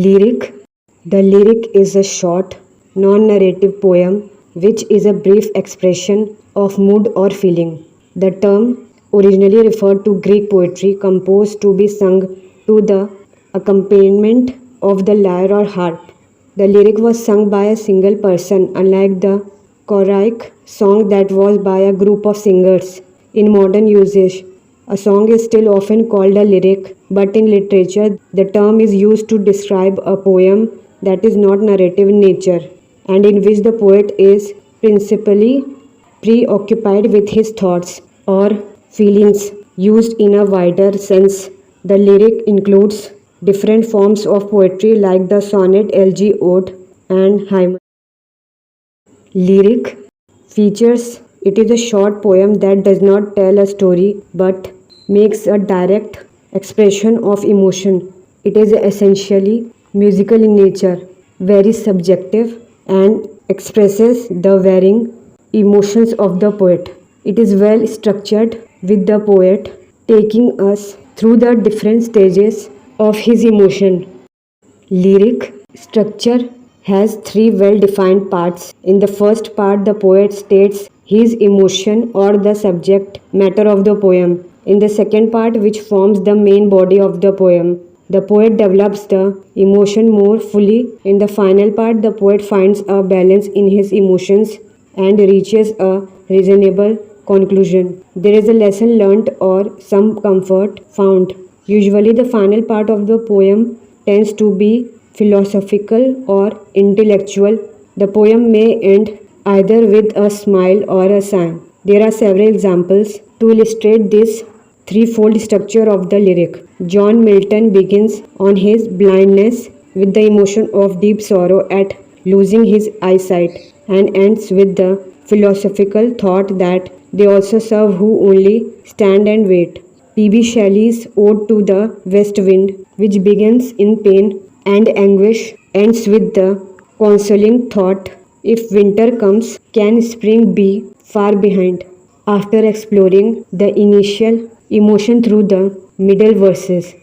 Lyric. The lyric is a short, non narrative poem which is a brief expression of mood or feeling. The term originally referred to Greek poetry composed to be sung to the accompaniment of the lyre or harp. The lyric was sung by a single person, unlike the choric song that was by a group of singers. In modern usage, a song is still often called a lyric, but in literature, the term is used to describe a poem that is not narrative in nature and in which the poet is principally preoccupied with his thoughts or feelings. Used in a wider sense, the lyric includes different forms of poetry like the sonnet, elegy, ode, and hymn. Lyric features. It is a short poem that does not tell a story but makes a direct expression of emotion. It is essentially musical in nature, very subjective, and expresses the varying emotions of the poet. It is well structured, with the poet taking us through the different stages of his emotion. Lyric structure has three well defined parts. In the first part, the poet states his emotion or the subject matter of the poem. In the second part, which forms the main body of the poem, the poet develops the emotion more fully. In the final part, the poet finds a balance in his emotions and reaches a reasonable conclusion. There is a lesson learnt or some comfort found. Usually, the final part of the poem tends to be philosophical or intellectual. The poem may end either with a smile or a sigh. There are several examples to illustrate this threefold structure of the lyric. John Milton begins on his blindness with the emotion of deep sorrow at losing his eyesight and ends with the philosophical thought that they also serve who only stand and wait. P.B. Shelley's Ode to the West Wind, which begins in pain and anguish, ends with the consoling thought, if winter comes, can spring be far behind? After exploring the initial emotion through the middle verses,